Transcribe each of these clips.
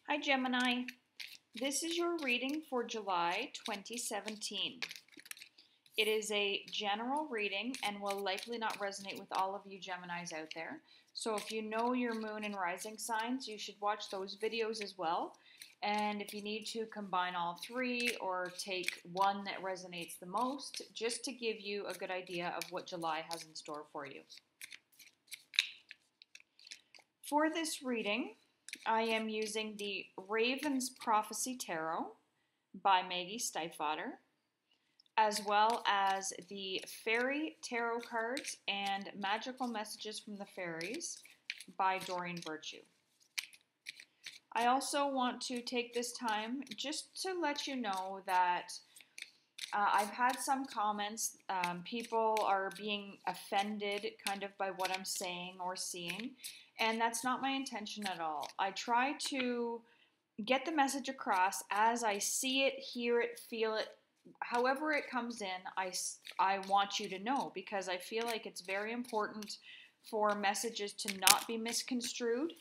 Hi Gemini, this is your reading for July 2017. It is a general reading and will likely not resonate with all of you Geminis out there. So if you know your moon and rising signs, you should watch those videos as well. And if you need to combine all three or take one that resonates the most, just to give you a good idea of what July has in store for you. For this reading, I am using the Raven's Prophecy Tarot by Maggie Stiefvater, as well as the Fairy Tarot cards and Magical Messages from the Fairies by Doreen Virtue. I also want to take this time just to let you know that I've had some comments. People are being offended kind of by what I'm saying or seeing, and that's not my intention at all. I try to get the message across as I see it, hear it, feel it, however it comes in. I want you to know, because I feel like it's very important for messages to not be misconstrued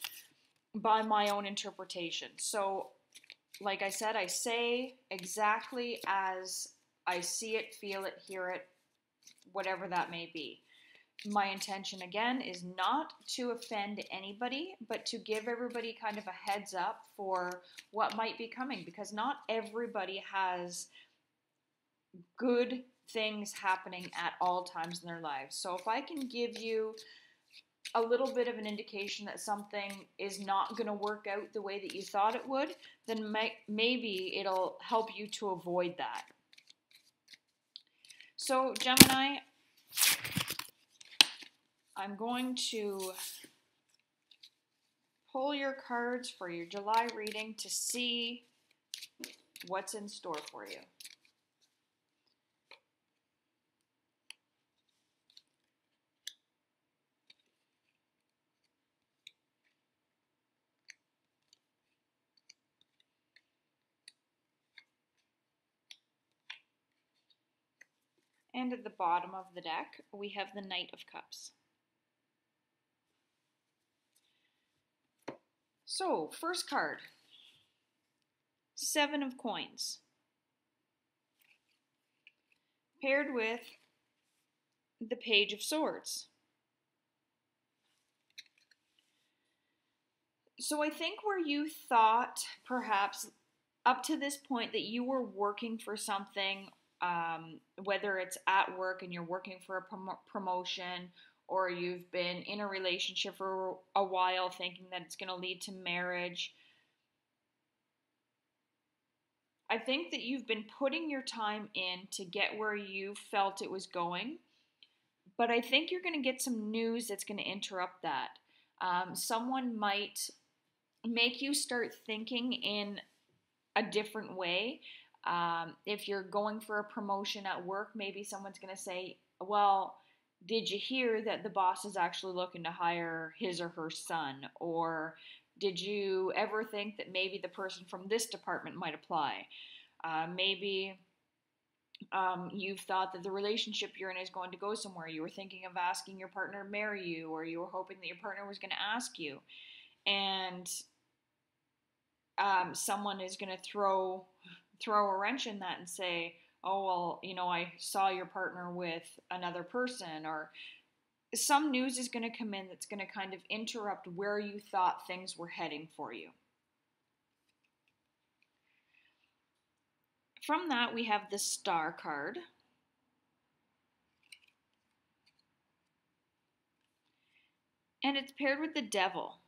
by my own interpretation. So, like I said, I say exactly as I see it, feel it, hear it, whatever that may be. My intention, again, is not to offend anybody, but to give everybody kind of a heads up for what might be coming, because not everybody has good things happening at all times in their lives. So if I can give you a little bit of an indication that something is not going to work out the way that you thought it would, then maybe it'll help you to avoid that. So, Gemini, I'm going to pull your cards for your July reading to see what's in store for you. And at the bottom of the deck, we have the Knight of Cups. So, first card, Seven of Coins, paired with the Page of Swords. So I think where you thought perhaps up to this point that you were working for something, whether it's at work and you're working for a promotion, or you've been in a relationship for a while thinking that it's going to lead to marriage, I think that you've been putting your time in to get where you felt it was going, but I think you're going to get some news that's going to interrupt that. Someone might make you start thinking in a different way. If you're going for a promotion at work, maybe someone's going to say, well, did you hear that the boss is actually looking to hire his or her son? Or did you ever think that maybe the person from this department might apply? Maybe you've thought that the relationship you're in is going to go somewhere. You were thinking of asking your partner to marry you, or you were hoping that your partner was going to ask you. And someone is going to throw a wrench in that and say, oh, well, I saw your partner with another person, or some news is going to come in that's going to kind of interrupt where you thought things were heading for you. From that, we have the Star card. And it's paired with the Devil.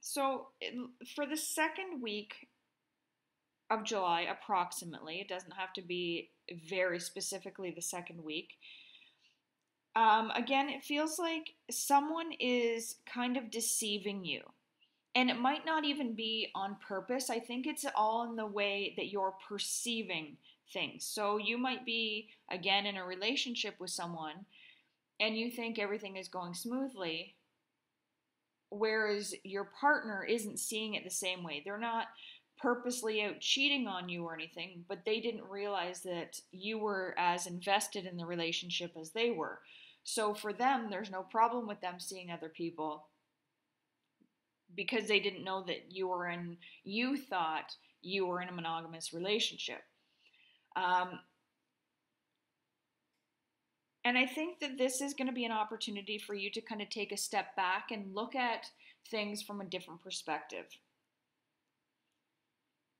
So for the second week of July, approximately, it doesn't have to be very specifically the second week. Again, it feels like someone is kind of deceiving you. And it might not even be on purpose. I think it's all in the way that you're perceiving things. So you might be, again, in a relationship with someone and you think everything is going smoothly, whereas your partner isn't seeing it the same way. They're not purposely out cheating on you or anything, but they didn't realize that you were as invested in the relationship as they were. So for them, there's no problem with them seeing other people because they didn't know that you thought you were in a monogamous relationship. Um, and I think that this is going to be an opportunity for you to kind of take a step back and look at things from a different perspective.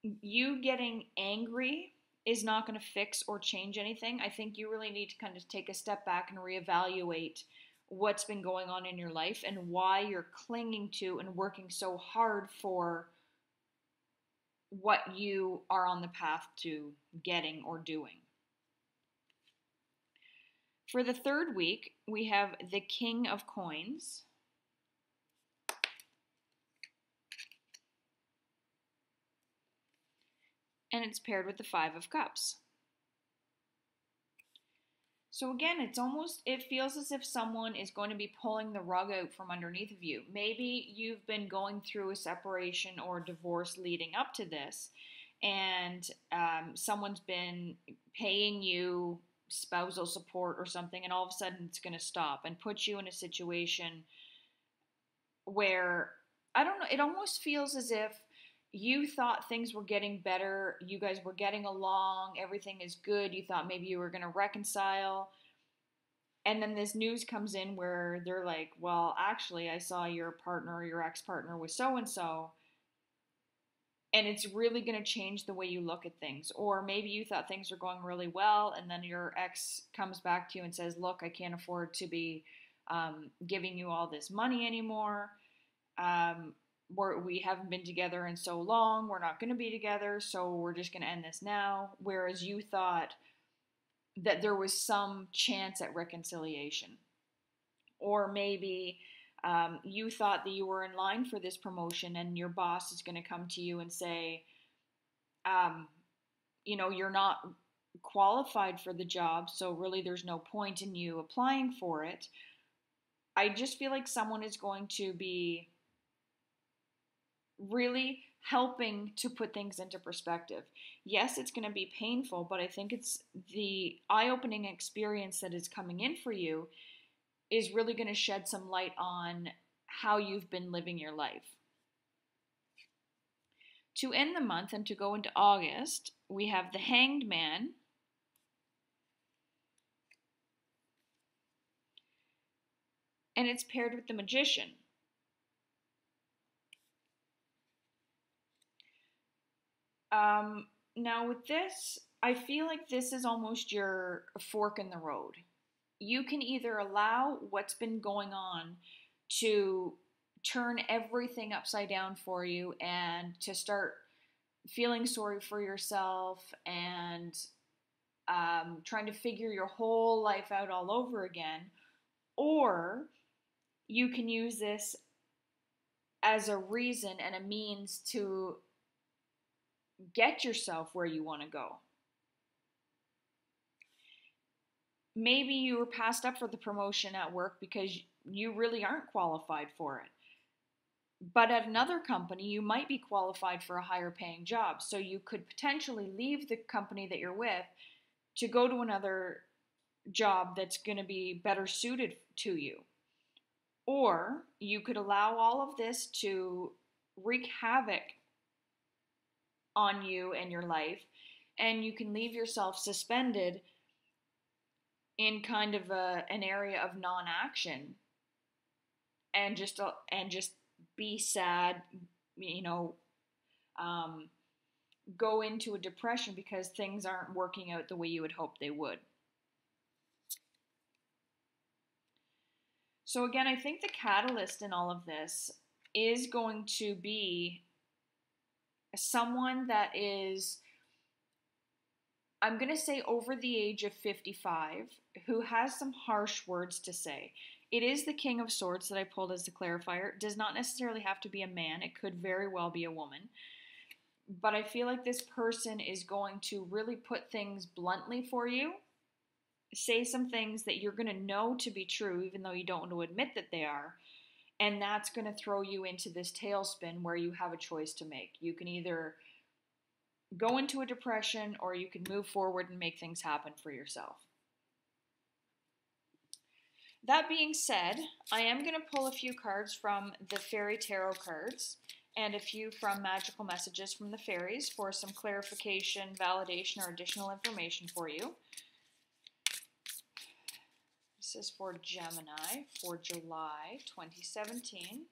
You getting angry is not going to fix or change anything. I think you really need to kind of take a step back and reevaluate what's been going on in your life and why you're clinging to and working so hard for what you are on the path to getting or doing. For the third week, we have the King of Coins. And it's paired with the Five of Cups. So again, it feels as if someone is going to be pulling the rug out from underneath of you. Maybe you've been going through a separation or divorce leading up to this, and someone's been paying you spousal support or something, and all of a sudden it's going to stop and put you in a situation where, I don't know, it almost feels as if you thought things were getting better, you guys were getting along, everything is good, you thought maybe you were going to reconcile, and then this news comes in where they're like, well, actually, I saw your partner or your ex-partner with so-and-so, and it's really going to change the way you look at things. Or maybe you thought things were going really well, and then your ex comes back to you and says, look, I can't afford to be giving you all this money anymore. We haven't been together in so long, we're not going to be together, so we're just going to end this now. Whereas you thought that there was some chance at reconciliation. Or maybe you thought that you were in line for this promotion and your boss is going to come to you and say, you're not qualified for the job, so really there's no point in you applying for it. I just feel like someone is going to be really helping to put things into perspective. Yes, it's going to be painful, but I think it's the eye-opening experience that is coming in for you is really going to shed some light on how you've been living your life. To end the month and to go into August, we have the Hanged Man, and it's paired with the Magician. Now with this, I feel like this is almost your fork in the road. You can either allow what's been going on to turn everything upside down for you and to start feeling sorry for yourself and trying to figure your whole life out all over again, or you can use this as a reason and a means to get yourself where you want to go. Maybe you were passed up for the promotion at work because you really aren't qualified for it. But at another company, you might be qualified for a higher paying job. So you could potentially leave the company that you're with to go to another job that's going to be better suited to you. Or you could allow all of this to wreak havoc on you and your life, and you can leave yourself suspended in kind of an area of non-action and just be sad, go into a depression because things aren't working out the way you would hope they would. So again, I think the catalyst in all of this is going to be someone that is, I'm going to say, over the age of 55, who has some harsh words to say. It is the King of Swords that I pulled as the clarifier. It does not necessarily have to be a man. It could very well be a woman. But I feel like this person is going to really put things bluntly for you, say some things that you're going to know to be true, even though you don't want to admit that they are. And that's going to throw you into this tailspin where you have a choice to make. You can either go into a depression or you can move forward and make things happen for yourself. That being said, I am going to pull a few cards from the Fairy Tarot cards and a few from Magical Messages from the Fairies for some clarification, validation, or additional information for you. This is for Gemini for July 2017.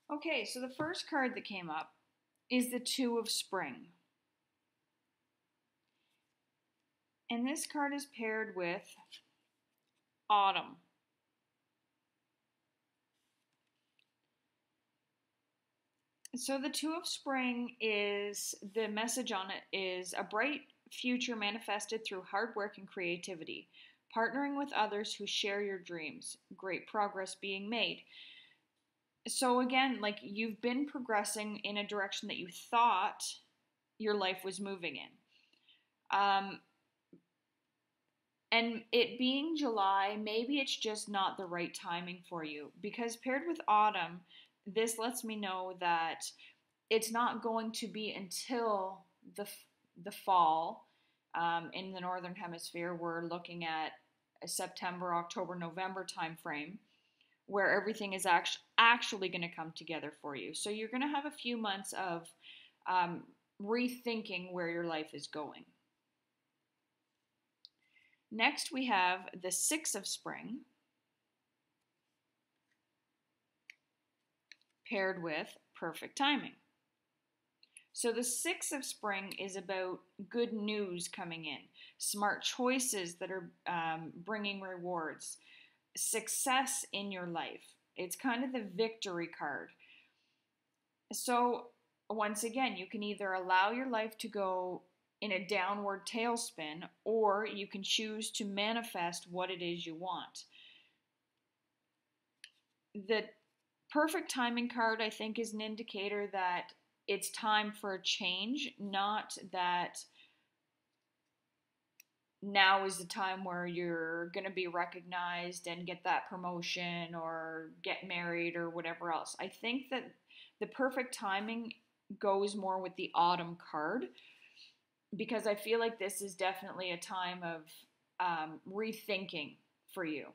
Okay, so the first card that came up is the Two of Spring. And this card is paired with Autumn. So the Two of Spring is, the message on it is a bright future manifested through hard work and creativity, partnering with others who share your dreams, great progress being made. So again, like you've been progressing in a direction that you thought your life was moving in. And it being July, maybe it's just not the right timing for you, because paired with autumn, this lets me know that it's not going to be until the fall in the Northern Hemisphere. We're looking at a September, October, November time frame where everything is actually going to come together for you. So you're going to have a few months of rethinking where your life is going. Next, we have the Six of Spring paired with perfect timing. So the Six of Spring is about good news coming in, smart choices that are bringing rewards, success in your life. It's kind of the victory card. So once again, you can either allow your life to go in a downward tailspin, or you can choose to manifest what it is you want. The perfect timing card, I think, is an indicator that it's time for a change, not that now is the time where you're going to be recognized and get that promotion or get married or whatever else. I think that the perfect timing goes more with the autumn card, because I feel like this is definitely a time of rethinking for you.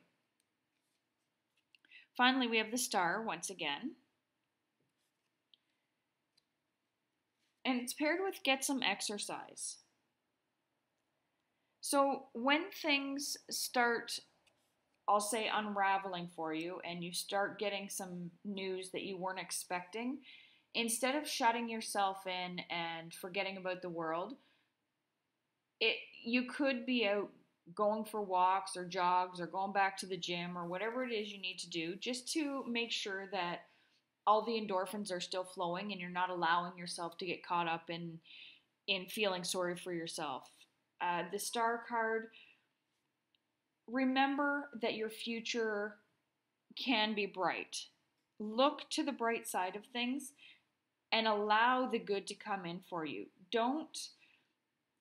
Finally, we have the Star once again. And it's paired with get some exercise. So when things start, I'll say, unraveling for you, and you start getting some news that you weren't expecting, instead of shutting yourself in and forgetting about the world, you could be out going for walks or jogs or going back to the gym or whatever it is you need to do, just to make sure that all the endorphins are still flowing and you're not allowing yourself to get caught up in feeling sorry for yourself. The Star card, remember that your future can be bright. Look to the bright side of things and allow the good to come in for you. Don't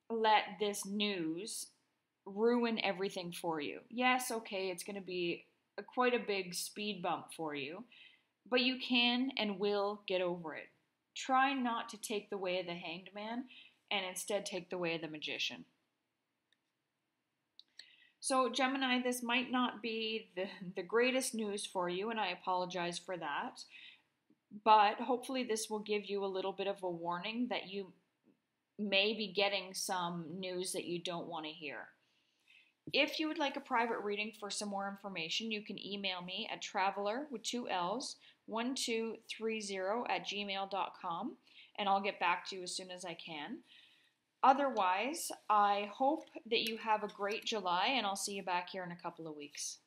let this news ruin everything for you. Yes, okay, it's going to be quite a big speed bump for you, but you can and will get over it. Try not to take the way of the Hanged Man, and instead take the way of the Magician. So Gemini, this might not be the greatest news for you, and I apologize for that, but hopefully this will give you a little bit of a warning that you may be getting some news that you don't want to hear. If you would like a private reading for some more information, you can email me at traveler with 2 L's 1230@gmail.com, and I'll get back to you as soon as I can. Otherwise, I hope that you have a great July, and I'll see you back here in a couple of weeks.